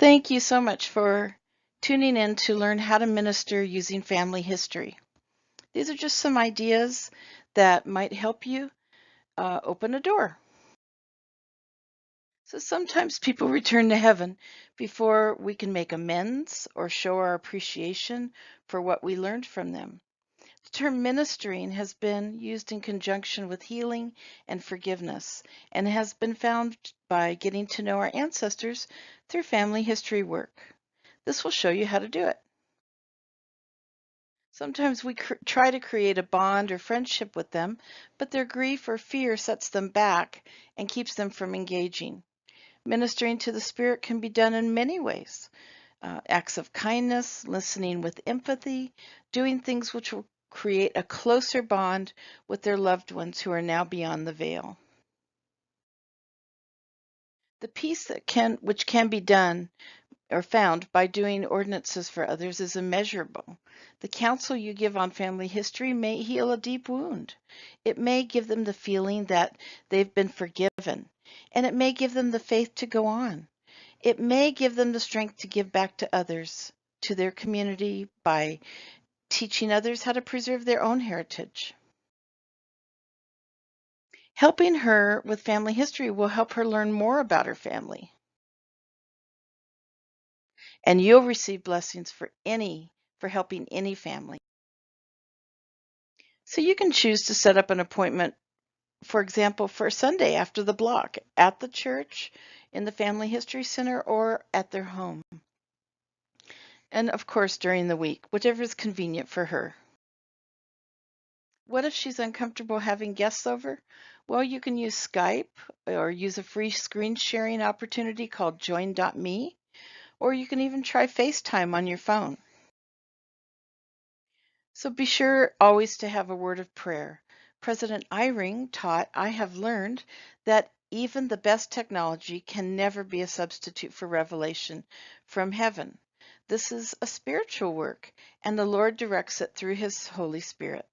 Thank you so much for tuning in to learn how to minister using family history. These are just some ideas that might help you open a door. So sometimes people return to heaven before we can make amends or show our appreciation for what we learned from them. The term ministering has been used in conjunction with healing and forgiveness and has been found by getting to know our ancestors through family history work. This will show you how to do it. Sometimes we try to create a bond or friendship with them, but their grief or fear sets them back and keeps them from engaging. Ministering to the Spirit can be done in many ways. Acts of kindness, listening with empathy, doing things which will create a closer bond with their loved ones who are now beyond the veil. The peace which can be done or found by doing ordinances for others is immeasurable. The counsel you give on family history may heal a deep wound. It may give them the feeling that they've been forgiven, and it may give them the faith to go on. It may give them the strength to give back to others, to their community, by teaching others how to preserve their own heritage. Helping her with family history will help her learn more about her family. And you'll receive blessings for helping any family. So you can choose to set up an appointment, for example, for Sunday after the block at the church, in the Family History Center, or at their home. And of course, during the week, whatever is convenient for her. What if she's uncomfortable having guests over? Well, you can use Skype or use a free screen sharing opportunity called Join.me, or you can even try FaceTime on your phone. So be sure always to have a word of prayer. President Eyring taught, "I have learned that even the best technology can never be a substitute for revelation from heaven. This is a spiritual work, and the Lord directs it through His Holy Spirit."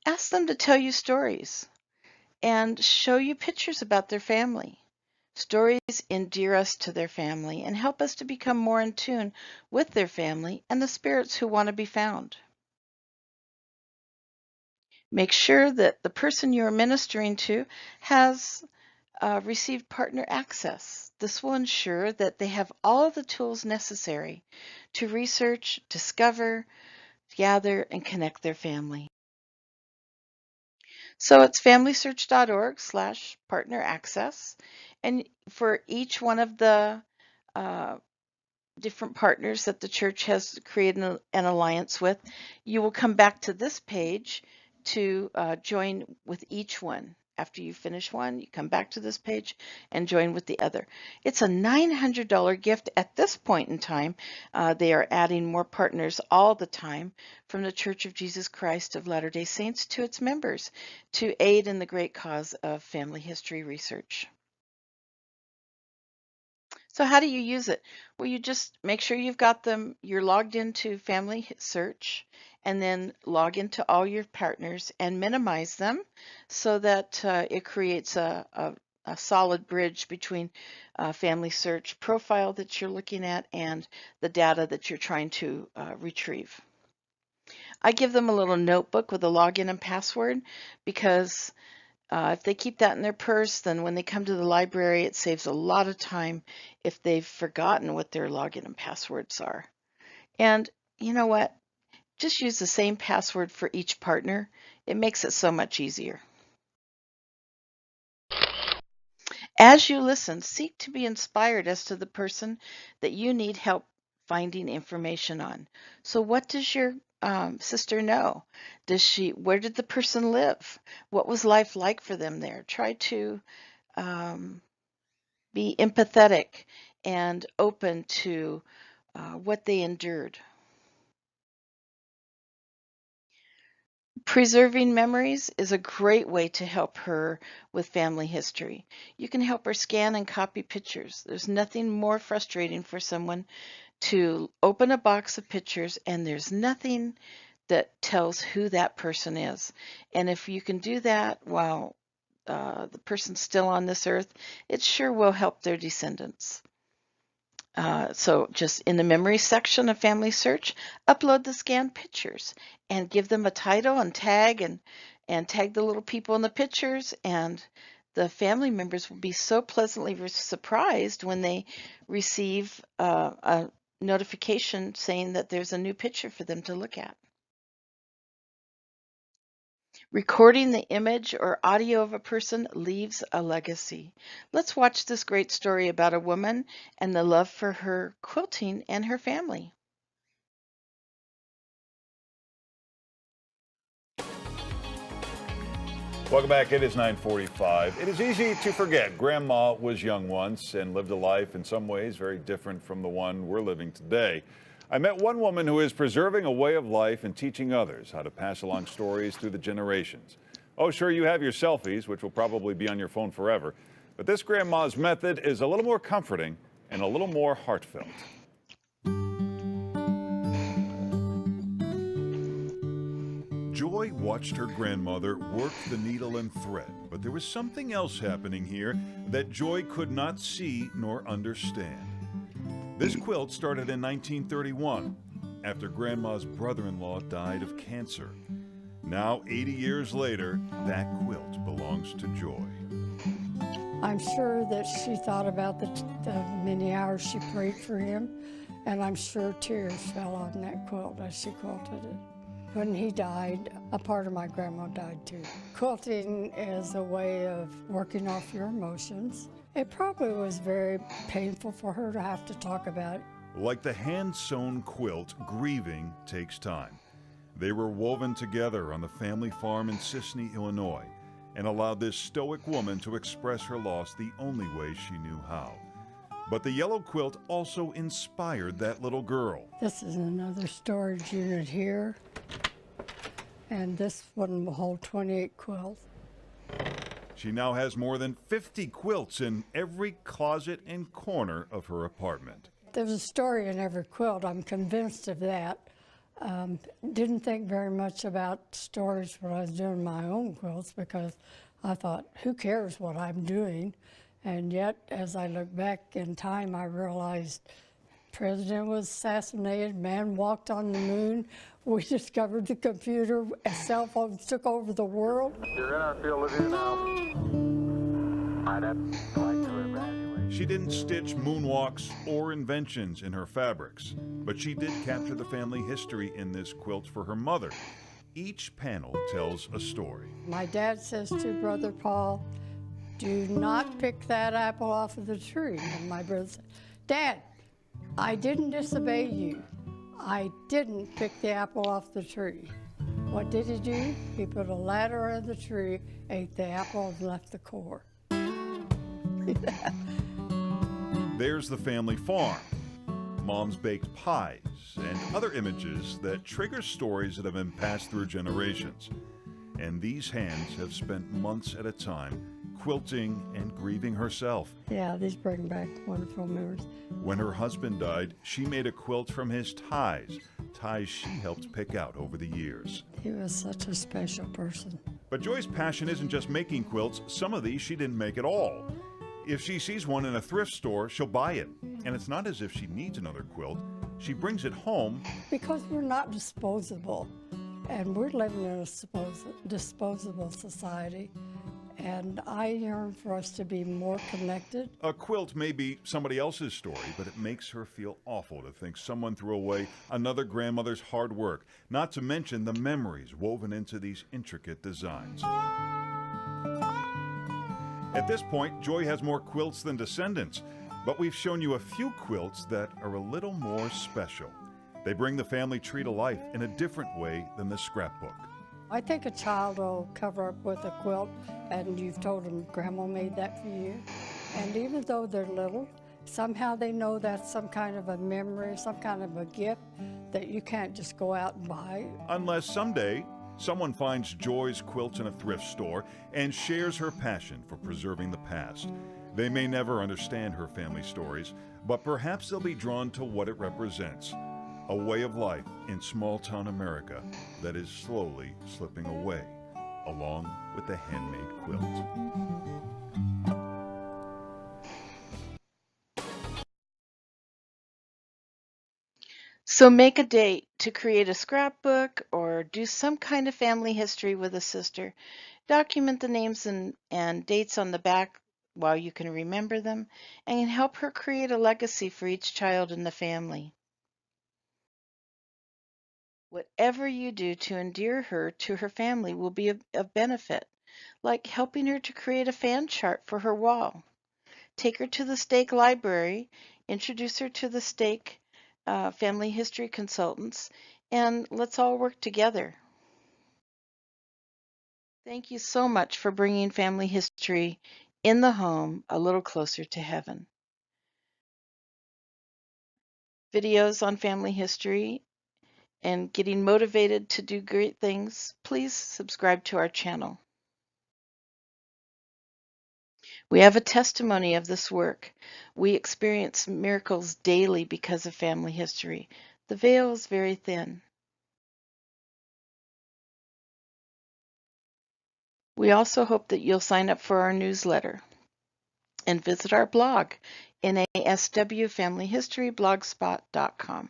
Ask them to tell you stories and show you pictures about their family. Stories endear us to their family and help us to become more in tune with their family and the spirits who want to be found. Make sure that the person you are ministering to has received partner access. This will ensure that they have all the tools necessary to research, discover, gather, and connect their family. So it's familysearch.org/partner access. And for each one of the uh, different partners that the church has created an alliance with, you will come back to this page to join with each one. After you finish one, you come back to this page and join with the other. It's a $900 gift at this point in time. They are adding more partners all the time from the Church of Jesus Christ of Latter-day Saints to its members to aid in the great cause of family history research. So how do you use it? Well, you just make sure you're logged into Family Search, and then log into all your partners and minimize them so that it creates a solid bridge between Family Search profile that you're looking at and the data that you're trying to retrieve. I give them a little notebook with a login and password because if they keep that in their purse, then when they come to the library, it saves a lot of time if they've forgotten what their login and passwords are. And you know what? Just use the same password for each partner. It makes it so much easier. As you listen, seek to be inspired as to the person that you need help finding information on. So what does your sister know? Where did the person live? What was life like for them there? Try to um, be empathetic and open to what they endured. Preserving memories is a great way to help her with family history. You can help her scan and copy pictures. There's nothing more frustrating for someone to open a box of pictures and there's nothing that tells who that person is. And if you can do that, well, the person's still on this earth, it sure will help their descendants. So just in the memory section of Family Search, upload the scanned pictures and give them a title and tag the little people in the pictures, and the family members will be so pleasantly surprised when they receive a notification saying that there's a new picture for them to look at. Recording the image or audio of a person leaves a legacy. Let's watch this great story about a woman and the love for her quilting and her family. Welcome back. It is 9:45. It is easy to forget. Grandma was young once and lived a life in some ways very different from the one we're living today. I met one woman who is preserving a way of life and teaching others how to pass along stories through the generations. Oh, sure, you have your selfies, which will probably be on your phone forever. But this grandma's method is a little more comforting and a little more heartfelt. Joy watched her grandmother work the needle and thread, but there was something else happening here that Joy could not see nor understand. This quilt started in 1931, after Grandma's brother-in-law died of cancer. Now, 80 years later, that quilt belongs to Joy. I'm sure that she thought about the many hours she prayed for him, and I'm sure tears fell on that quilt as she quilted it. When he died, a part of my grandma died too. Quilting is a way of working off your emotions. It probably was very painful for her to have to talk about. Like the hand-sewn quilt, grieving takes time. They were woven together on the family farm in Sisney, Illinois, and allowed this stoic woman to express her loss the only way she knew how. But the yellow quilt also inspired that little girl. This is another storage unit here, and this one will hold 28 quilts. She now has more than 50 quilts in every closet and corner of her apartment. There's a story in every quilt, I'm convinced of that. Didn't think very much about stories when I was doing my own quilts because I thought, who cares what I'm doing? And yet, as I look back in time, I realized President was assassinated, man walked on the moon, we discovered the computer, cell phones took over the world. You're in our field of view now. I'd have to like to evaluate. She didn't stitch moonwalks or inventions in her fabrics, but she did capture the family history in this quilt for her mother. Each panel tells a story. My dad says to Brother Paul, do not pick that apple off of the tree. And my brother said, Dad, I didn't disobey you. I didn't pick the apple off the tree. What did he do? He put a ladder in the tree, ate the apple, and left the core. There's the family farm, Mom's baked pies, and other images that trigger stories that have been passed through generations. And these hands have spent months at a time quilting and grieving herself. Yeah, these bring back wonderful memories. When her husband died, she made a quilt from his ties she helped pick out over the years. He was such a special person. But Joy's passion isn't just making quilts. Some of these she didn't make at all. If she sees one in a thrift store, she'll buy it. And it's not as if she needs another quilt. She brings it home. Because we're not disposable, and we're living in a disposable society. And I yearn for us to be more connected. A quilt may be somebody else's story, but it makes her feel awful to think someone threw away another grandmother's hard work, not to mention the memories woven into these intricate designs. At this point, Joy has more quilts than descendants, but we've shown you a few quilts that are a little more special. They bring the family tree to life in a different way than the scrapbook. I think a child will cover up with a quilt and you've told them, Grandma made that for you. And even though they're little, somehow they know that's some kind of a memory, some kind of a gift that you can't just go out and buy. Unless someday someone finds Joy's quilts in a thrift store and shares her passion for preserving the past. They may never understand her family stories, but perhaps they'll be drawn to what it represents. A way of life in small-town America that is slowly slipping away along with the handmade quilt. So make a date to create a scrapbook or do some kind of family history with a sister. Document the names and dates on the back while you can remember them, and help her create a legacy for each child in the family. Whatever you do to endear her to her family will be of benefit, like helping her to create a fan chart for her wall. Take her to the Stake Library, introduce her to the Stake family history consultants, and let's all work together. Thank you so much for bringing family history in the home a little closer to heaven. Videos on family history and getting motivated to do great things, please subscribe to our channel. We have a testimony of this work. We experience miracles daily because of family history. The veil is very thin. We also hope that you'll sign up for our newsletter and visit our blog, NASWFamilyHistoryBlogspot.com.